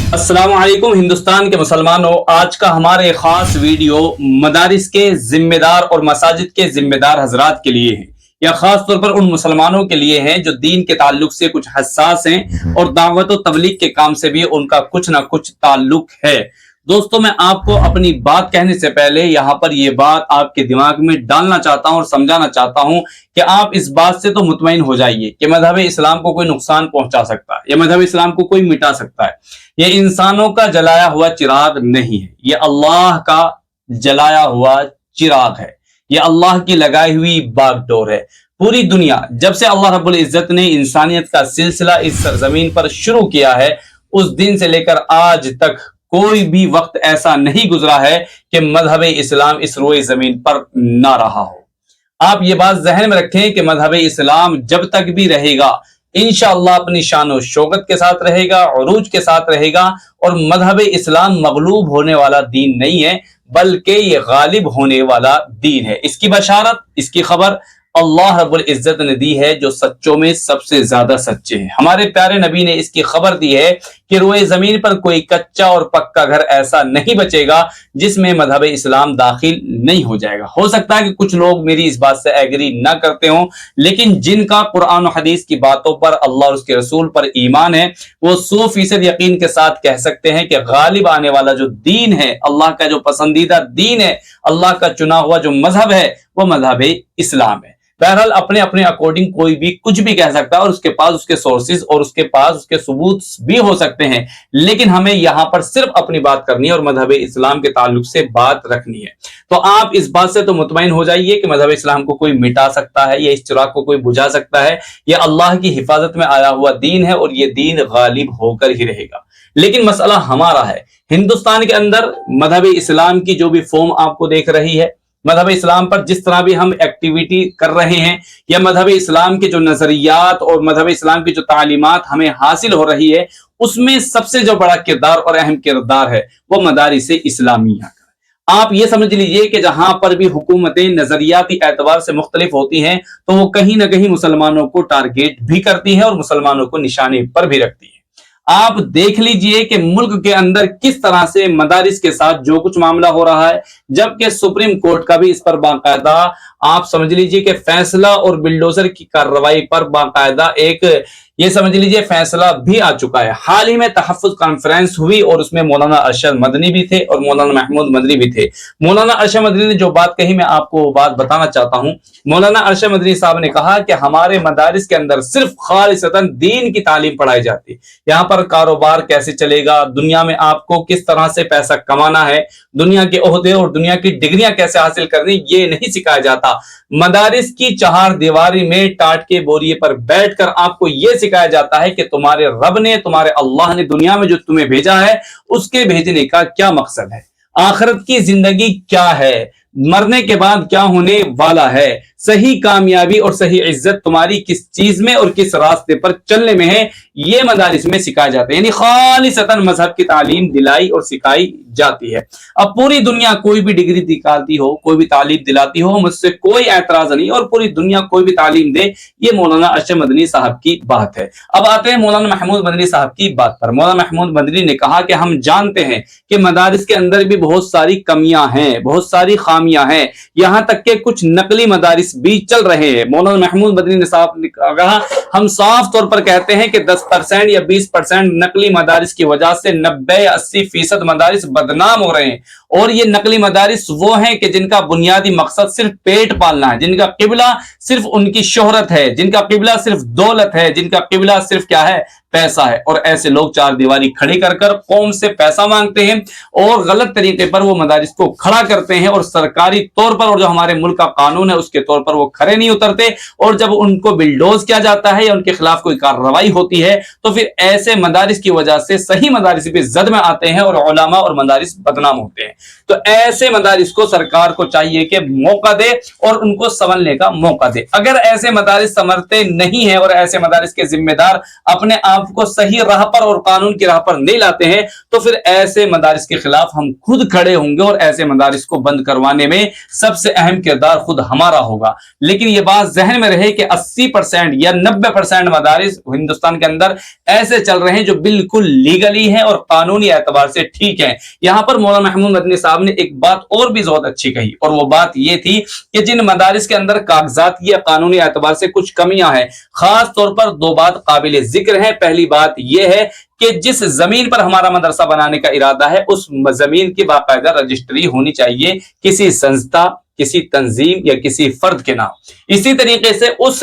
अस्सलाम वालेकुम हिंदुस्तान के मुसलमानों, आज का हमारे खास वीडियो मदारिस के जिम्मेदार और मसाजिद के जिम्मेदार हजरात के लिए है, या खास तौर पर उन मुसलमानों के लिए है जो दीन के ताल्लुक से कुछ हसास हैं और दावत और तबलीग के काम से भी उनका कुछ ना कुछ ताल्लुक है। दोस्तों, मैं आपको अपनी बात कहने से पहले यहाँ पर ये बात आपके दिमाग में डालना चाहता हूँ और समझाना चाहता हूँ कि आप इस बात से तो मुतमईन हो जाइए कि मजहब इस्लाम को कोई नुकसान पहुंचा सकता है या मजहब इस्लाम को कोई मिटा सकता है। ये इंसानों का जलाया हुआ चिराग नहीं है, ये अल्लाह का जलाया हुआ चिराग है, ये अल्लाह की लगाई हुई बागडोर है। पूरी दुनिया जब से अल्लाह रब्बुल इज्जत ने इंसानियत का सिलसिला इस सरजमीन पर शुरू किया है, उस दिन से लेकर आज तक कोई भी वक्त ऐसा नहीं गुजरा है कि मजहब इस्लाम इस रोए जमीन पर ना रहा हो। आप ये बात जहन में रखें कि मजहब इस्लाम जब तक भी रहेगा इंशाअल्लाह अपनी शान और शौकत के साथ रहेगा, उरूज के साथ रहेगा। और मजहब इस्लाम मगलूब होने वाला दीन नहीं है, बल्कि ये गालिब होने वाला दीन है। इसकी बशारत, इसकी खबर अल्लाह रब्बुल इज्जत ने दी है, जो सच्चों में सबसे ज्यादा सच्चे हैं। हमारे प्यारे नबी ने इसकी खबर दी है कि रोए जमीन पर कोई कच्चा और पक्का घर ऐसा नहीं बचेगा जिसमें मजहब इस्लाम दाखिल नहीं हो जाएगा। हो सकता है कि कुछ लोग मेरी इस बात से एग्री ना करते हों, लेकिन जिनका कुरान और हदीस की बातों पर, अल्लाह और उसके रसूल पर ईमान है, वो 100% यकीन के साथ कह सकते हैं कि गालिब आने वाला जो दीन है, अल्लाह का जो पसंदीदा दीन है, अल्लाह का चुना हुआ जो मजहब है, वो मजहब इस्लाम है। बहरहाल अपने अपने अकॉर्डिंग कोई भी कुछ भी कह सकता है और उसके पास उसके सोर्सेज और उसके पास उसके सबूत भी हो सकते हैं, लेकिन हमें यहां पर सिर्फ अपनी बात करनी है और मजहब इस्लाम के ताल्लुक से बात रखनी है। तो आप इस बात से तो मुतमईन हो जाइए कि मजहब इस्लाम को कोई मिटा सकता है या इस चिराग को कोई बुझा सकता है। यह अल्लाह की हिफाजत में आया हुआ दीन है और यह दीन गालिब होकर ही रहेगा। लेकिन मसला हमारा है, हिंदुस्तान के अंदर मजहब इस्लाम की जो भी फॉर्म आपको देख रही है, मजहब इस्लाम पर जिस तरह भी हम एक्टिविटी कर रहे हैं, या मजहब इस्लाम के जो नजरियात और मजहब इस्लाम की जो तालीमात हमें हासिल हो रही है, उसमें सबसे जो बड़ा किरदार और अहम किरदार है वो मदारिस इस्लामिया का। आप ये समझ लीजिए कि जहां पर भी हुकूमतें नजरियाती एतबार से मुख्तलिफ होती हैं, तो वो कहीं ना कहीं मुसलमानों को टारगेट भी करती है और मुसलमानों को निशाने पर भी रखती है। आप देख लीजिए कि मुल्क के अंदर किस तरह से मदारिस के साथ जो कुछ मामला हो रहा है, जबकि सुप्रीम कोर्ट का भी इस पर बाकायदा आप समझ लीजिए कि फैसला और बिल्डोजर की कार्रवाई पर बाकायदा एक ये समझ लीजिए फैसला भी आ चुका है। हाल ही में तहफ्फुज कॉन्फ्रेंस हुई और उसमें मौलाना अरशद मदनी भी थे और मौलाना महमूद मदनी भी थे। मौलाना अरशद मदनी ने जो बात कही, मैं आपको वो बात बताना चाहता हूं। मौलाना अरशद मदनी साहब ने कहा कि हमारे मदारिस के अंदर सिर्फ खालिसतन दीन की तालीम पढ़ाई जाती है। यहाँ पर कारोबार कैसे चलेगा, दुनिया में आपको किस तरह से पैसा कमाना है, दुनिया के ओहदे और दुनिया की डिग्रियां कैसे हासिल करनी, ये नहीं सिखाया जाता। मदारिस की चार दीवारी में टाट के बोरिए पर बैठकर आपको यह सिखाया जाता है कि तुम्हारे रब ने, तुम्हारे अल्लाह ने दुनिया में जो तुम्हें भेजा है, उसके भेजने का क्या मकसद है, आखिरत की जिंदगी क्या है, मरने के बाद क्या होने वाला है, सही कामयाबी और सही इज्जत तुम्हारी किस चीज में और किस रास्ते पर चलने में है, ये मदारिस में सिखाया जाता है। यानी खालिसतन मजहब की तालीम दिलाई और सिखाई जाती है। अब पूरी दुनिया कोई भी डिग्री निकालती हो, कोई भी तालीम दिलाती हो, मुझसे कोई एतराज नहीं, और पूरी दुनिया कोई भी तालीम दे, ये मौलाना अरशद मदनी साहब की बात है। अब आते हैं मौलाना महमूद मदनी साहब की बात पर। मौलाना महमूद मदनी ने कहा कि हम जानते हैं कि मदारिस के अंदर भी बहुत सारी कमियां हैं, बहुत सारी खामियां हैं, यहां तक के कुछ नकली मदारिस भी चल रहे हैं। मौलाना महमूद मदनी ने साहब ने कहा, हम साफ तौर पर कहते हैं कि 10% या 20% नकली मदारिस की वजह से 90 या 80% मदारिस बदनाम हो रहे हैं। और ये नकली मदारिस वो हैं कि जिनका बुनियादी मकसद सिर्फ पेट पालना है, जिनका किबला सिर्फ उनकी शोहरत है, जिनका किबला सिर्फ दौलत है, जिनका किबला सिर्फ क्या है, पैसा है। और ऐसे लोग चार दीवारी खड़ी कर कौम से पैसा मांगते हैं और गलत तरीके पर वो मदारिस को खड़ा करते हैं, और सरकारी तौर पर और जो हमारे मुल्क का कानून है उसके तौर पर वो खड़े नहीं उतरते। और जब उनको बिल्डोज किया जाता है या उनके खिलाफ कोई कार्रवाई होती है, तो फिर ऐसे मदारिस की वजह से सही मदारिस भी जद में आते हैं और उलमा और मदारिस बदनाम होते हैं। तो ऐसे मदारिस को सरकार को चाहिए कि मौका दे और उनको संभलने का मौका दे। अगर ऐसे मदारिस संभलते नहीं है और ऐसे मदारिस के जिम्मेदार अपने आप آپ کو صحیح راہ پر اور قانون کی راہ پر نہیں لاتے ہیں تو پھر ایسے مدارس کے خلاف ہم خود کھڑے ہوں گے اور ایسے مدارس کو بند کروانے میں سب سے اہم کردار خود ہمارا ہوگا۔ لیکن یہ بات ذہن میں رہے کہ 80% یا 90% مدارس ہندوستان کے اندر ایسے چل رہے ہیں جو بالکل لیگلی ہیں اور قانونی اعتبار سے ٹھیک ہیں۔ یہاں پر مولانا محمود مدنی صاحب نے ایک بات اور بھی بہت اچھی کہی، اور وہ بات یہ تھی کہ جن مدارس کے اندر کاغذات یا قانونی اعتبار سے کچھ کمیاں ہیں، خاص طور پر دو بات قابل ذکر ہیں۔ پہلی بات یہ ہے کہ جس زمین پر ہمارا مدرسہ بنانے کا ارادہ ہے اس زمین کی باقاعدہ رجسٹری ہونی چاہیے کسی سنستھا، کسی تنظیم یا کسی فرد کے نام۔ اسی طریقے سے اس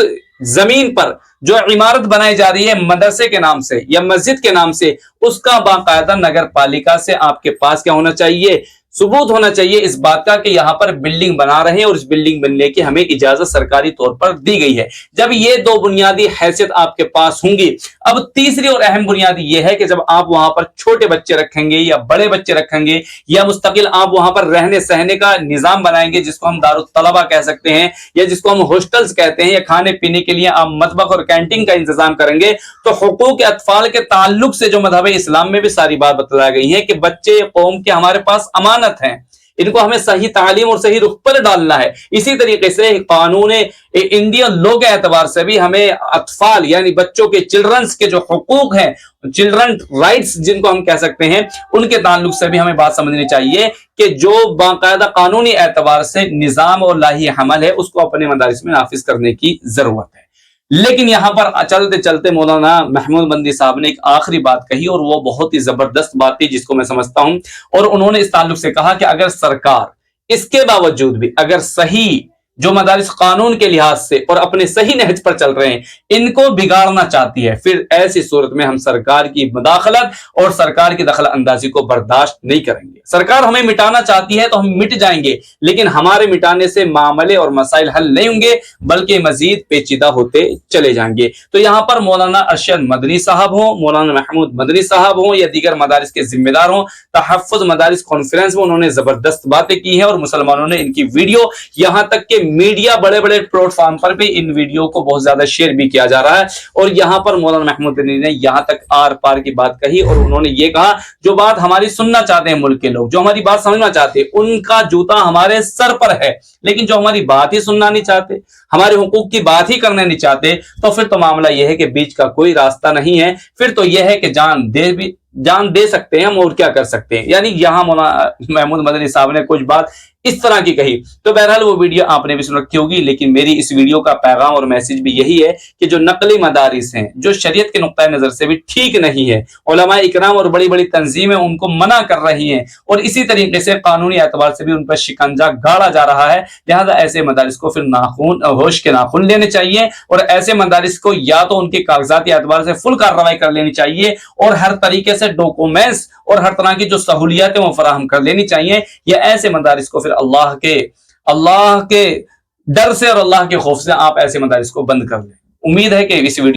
زمین پر جو عمارت بنائی جا رہی ہے مدرسے کے نام سے یا مسجد کے نام سے، اس کا باقاعدہ نگر پالیکا سے آپ کے پاس کیا ہونا چاہیے؟ ثبوت ہونا چاہیے اس بات کا کہ یہاں پر بلڈنگ بنا رہے ہیں اور اس بلڈنگ بننے کی ہمیں اجازت سرکاری طور پر دی گئی ہے۔ جب یہ دو بنیادی حیثیت آپ کے پاس ہوں گی، اب تیسری اور اہم بنیادی یہ ہے کہ جب آپ وہاں پر چھوٹے بچے رکھیں گے یا بڑے بچے رکھیں گے یا مستقل آپ وہاں پر رہنے سہنے کا نظام بنائیں گے، جس کو ہم دارالطلبہ کہہ سکتے ہیں یا جس کو ہم ہاسٹلز کہتے ہیں، یا کھانے پینے کے لیے آپ مطبخ اور کینٹین کا انتظام کریں گے، تو حقوق اطفال کے تعلق سے جو مذہب اسلام میں بھی ساری بات بتلائی گئی ہے کہ بچے قوم کے ہمارے پاس امانت ہیں، ان کو ہمیں صحیح تعلیم اور صحیح رخ پر ڈالنا ہے۔ اسی طریقے سے قانون انڈین لا کے اعتبار سے بھی ہمیں اطفال یعنی بچوں کے چلڈرنس کے جو حقوق ہیں، چلڈرن رائٹس جن کو ہم کہہ سکتے ہیں، ان کے تعلق سے بھی ہمیں بات سمجھنی چاہیے کہ جو باقاعدہ قانونی اعتبار سے نظام اور لاہی حمل ہے اس کو اپنے مدارس میں نافذ کرنے کی ضرورت ہے۔ لیکن یہاں پر چلتے چلتے مولانا محمود مدنی صاحب نے ایک آخری بات کہی اور وہ بہت ہی زبردست بات تھی جس کو میں سمجھتا ہوں، اور انہوں نے اس تعلق سے کہا کہ اگر سرکار اس کے باوجود بھی اگر صحیح جو مدارس قانون کے لحاظ سے اور اپنے صحیح نہج پر چل رہے ہیں ان کو بگاڑنا چاہتی ہے، پھر ایسی صورت میں ہم سرکار کی مداخلت اور سرکار کی دخل اندازی کو برداشت نہیں کریں گے۔ سرکار ہمیں مٹانا چاہتی ہے تو ہم مٹ جائیں گے، لیکن ہمارے مٹانے سے معاملے اور مسائل حل نہیں ہوں گے بلکہ مزید پیچیدہ ہوتے چلے جائیں گے۔ تو یہاں پر مولانا ارشد مدنی صاحب ہوں، مولانا محمود مدنی صاحب ہوں یا دیگر مدارس کے ذمہ دار ہوں، تحفظ مدارس کانفرنس میں انہوں نے زبردست باتیں کی ہیں اور مسلمانوں نے ان کی ویڈیو یہاں تک کہ میڈیا بڑے بڑے پلیٹ فارم پر بھی ان ویڈیو کو بہت زیادہ شیئر بھی کیا جا رہا ہے، اور یہاں پر مولانا محمود مدنی نے یہاں تک آر پار کی بات کہی اور انہوں نے یہ کہا جو بات ہماری سننا چاہتے ہیں ملک کے لوگ، جو ہماری بات سمجھنا چاہتے ہیں، ان کا جوتا ہمارے سر پر ہے، لیکن جو ہماری بات ہی سننا نہیں چاہتے، ہمارے حقوق کی بات ہی کرنے نہیں چاہتے، تو پھر تو معاملہ یہ ہے کہ بیچ کا کوئی راستہ نہیں ہے، پھر تو یہ ہے کہ جان دے سکتے ہیں ہم اور کیا کر سکتے ہیں۔ یعنی یہاں مولانا محمود مدنی صاحب نے کچھ بات اس طرح کی کہی۔ تو بہرحال وہ ویڈیو آپ نے بھی سن رکھی ہوگی، لیکن میری اس ویڈیو کا پیغام اور میسج بھی یہی ہے کہ جو نقلی مدارس ہیں جو شریعت کے نقطۂ نظر سے بھی ٹھیک نہیں ہے، علماء اکرام اور بڑی بڑی تنظیمیں ان کو منع کر رہی ہیں اور اسی طریقے سے قانونی اعتبار سے بھی ان پر شکنجہ گاڑا جا رہا ہے، لہذا ایسے مدارس کو پھر ہوش کے ناخن لینے چاہیے اور ایسے مدارس کو یا تو ان کے کاغذاتی اعتبار سے فل کارروائی کر لینی چاہیے اور ہر طریقے سے ڈاکومنٹس اور ہر طرح کی جو سہولیات ہیں وہ فراہم کر لینی چاہیے، یا ایسے مدارس کو پھر اللہ کے ڈر سے اور اللہ کے خوف سے آپ ایسے مدارس کو بند کر لیں۔ امید ہے کہ اس ویڈیو